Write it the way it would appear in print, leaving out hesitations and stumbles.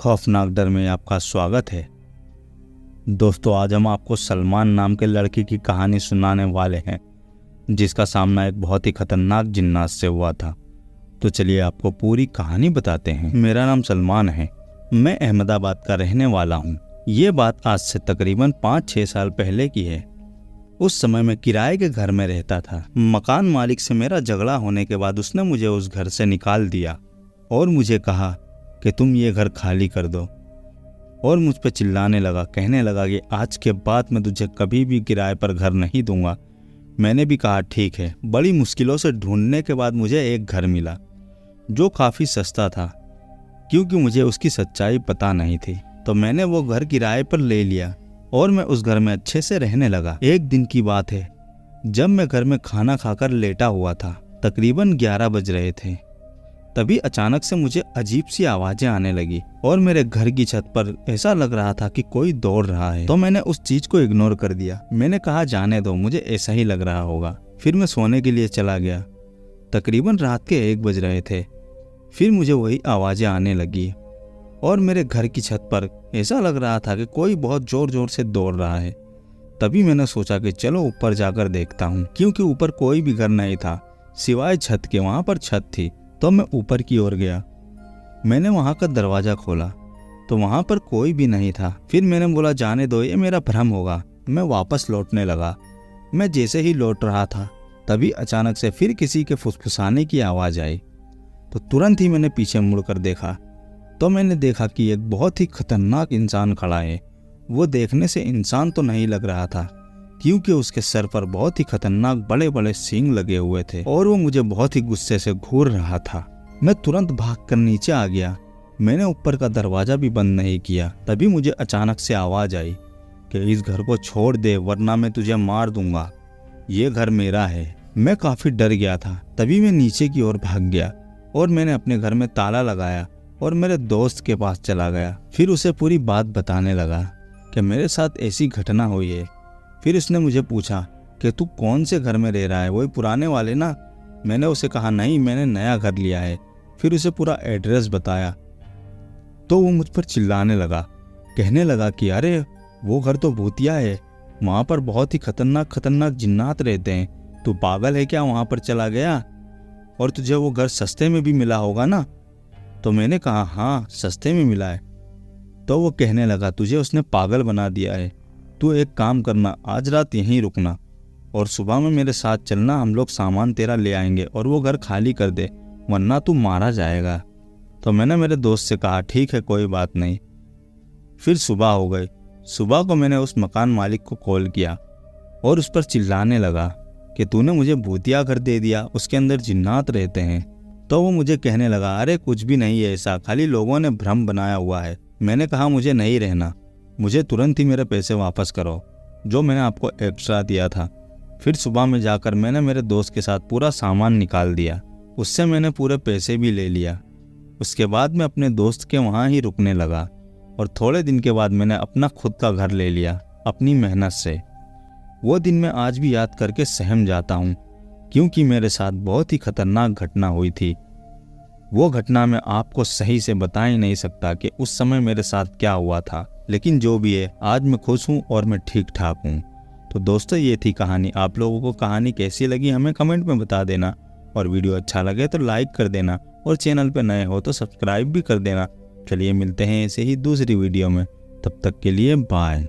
खौफनाक डर में आपका स्वागत है। दोस्तों, आज हम आपको सलमान नाम के लड़के की कहानी सुनाने वाले हैं, जिसका सामना एक बहुत ही खतरनाक जिन्नात से हुआ था। तो चलिए आपको पूरी कहानी बताते हैं। मेरा नाम सलमान है, मैं अहमदाबाद का रहने वाला हूँ। ये बात आज से तकरीबन 5-6 साल पहले की है। उस समय मैं किराए के घर में रहता था। मकान मालिक से मेरा झगड़ा होने के बाद उसने मुझे उस घर से निकाल दिया और मुझे कहा कि तुम ये घर खाली कर दो, और मुझ पर चिल्लाने लगा, कहने लगा कि आज के बाद मैं तुझे कभी भी किराए पर घर नहीं दूंगा। मैंने भी कहा ठीक है। बड़ी मुश्किलों से ढूंढने के बाद मुझे एक घर मिला जो काफ़ी सस्ता था, क्योंकि मुझे उसकी सच्चाई पता नहीं थी। तो मैंने वो घर किराए पर ले लिया और मैं उस घर में अच्छे से रहने लगा। एक दिन की बात है, जब मैं घर में खाना खाकर लेटा हुआ था, तकरीबन 11 बज रहे थे, तभी अचानक से मुझे अजीब सी आवाजें आने लगी और मेरे घर की छत पर ऐसा लग रहा था कि कोई दौड़ रहा है। तो मैंने उस चीज को इग्नोर कर दिया। मैंने कहा जाने दो, मुझे ऐसा ही लग रहा होगा। फिर मैं सोने के लिए चला गया। तकरीबन रात के 1 बज रहे थे। फिर मुझे वही आवाजें आने लगी और मेरे घर की छत पर ऐसा लग रहा था कि कोई बहुत जोर जोर से दौड़ रहा है। तभी मैंने सोचा कि चलो ऊपर जाकर देखता हूँ, क्योंकि ऊपर कोई भी घर नहीं था सिवाय छत के। वहां पर छत थी। तो मैं ऊपर की ओर गया। मैंने वहां का दरवाजा खोला तो वहां पर कोई भी नहीं था। फिर मैंने बोला जाने दो, ये मेरा भ्रम होगा। मैं वापस लौटने लगा। मैं जैसे ही लौट रहा था, तभी अचानक से फिर किसी के फुसफुसाने की आवाज आई। तो तुरंत ही मैंने पीछे मुड़कर देखा तो मैंने देखा कि एक बहुत ही खतरनाक इंसान खड़ा है। वो देखने से इंसान तो नहीं लग रहा था, क्योंकि उसके सर पर बहुत ही खतरनाक बड़े बड़े सींग लगे हुए थे और वो मुझे बहुत ही गुस्से से घूर रहा था। मैं तुरंत भागकर नीचे आ गया। मैंने ऊपर का दरवाजा भी बंद नहीं किया। तभी मुझे अचानक से आवाज आई कि इस घर को छोड़ दे, वरना मैं तुझे मार दूंगा। ये घर मेरा है। मैं काफी डर गया था। तभी मैं नीचे की ओर भाग गया और मैंने अपने घर में ताला लगाया और मेरे दोस्त के पास चला गया। फिर उसे पूरी बात बताने लगा कि मेरे साथ ऐसी घटना हुई है। फिर उसने मुझे पूछा कि तू कौन से घर में रह रहा है, वही पुराने वाले ना? मैंने उसे कहा नहीं, मैंने नया घर लिया है। फिर उसे पूरा एड्रेस बताया तो वो मुझ पर चिल्लाने लगा, कहने लगा कि अरे वो घर तो भूतिया है, वहाँ पर बहुत ही खतरनाक खतरनाक जिन्नात रहते हैं। तू पागल है क्या? वहाँ पर चला गया और तुझे वो घर सस्ते में भी मिला होगा ना? तो मैंने कहा हाँ, सस्ते में मिला है। तो वो कहने लगा तुझे उसने पागल बना दिया है। तू एक काम करना, आज रात यहीं रुकना और सुबह में मेरे साथ चलना। हम लोग सामान तेरा ले आएंगे और वो घर खाली कर दे, वरना तू मारा जाएगा। तो मैंने मेरे दोस्त से कहा ठीक है, कोई बात नहीं। फिर सुबह हो गई। सुबह को मैंने उस मकान मालिक को कॉल किया और उस पर चिल्लाने लगा कि तूने मुझे भूतिया घर दे दिया, उसके अंदर जिन्नात रहते हैं। तो वो मुझे कहने लगा अरे कुछ भी नहीं है ऐसा, खाली लोगों ने भ्रम बनाया हुआ है। मैंने कहा मुझे नहीं रहना, मुझे तुरंत ही मेरे पैसे वापस करो जो मैंने आपको एक्स्ट्रा दिया था। फिर सुबह में जाकर मैंने मेरे दोस्त के साथ पूरा सामान निकाल दिया। उससे मैंने पूरे पैसे भी ले लिया। उसके बाद मैं अपने दोस्त के वहाँ ही रुकने लगा और थोड़े दिन के बाद मैंने अपना खुद का घर ले लिया अपनी मेहनत से। वो दिन मैं आज भी याद करके सहम जाता हूँ, क्योंकि मेरे साथ बहुत ही खतरनाक घटना हुई थी। वो घटना मैं आपको सही से बता ही नहीं सकता कि उस समय मेरे साथ क्या हुआ था, लेकिन जो भी है आज मैं खुश हूँ और मैं ठीक ठाक हूँ। तो दोस्तों, ये थी कहानी। आप लोगों को कहानी कैसी लगी हमें कमेंट में बता देना, और वीडियो अच्छा लगे तो लाइक कर देना, और चैनल पे नए हो तो सब्सक्राइब भी कर देना। चलिए मिलते हैं ऐसे ही दूसरी वीडियो में, तब तक के लिए बाय।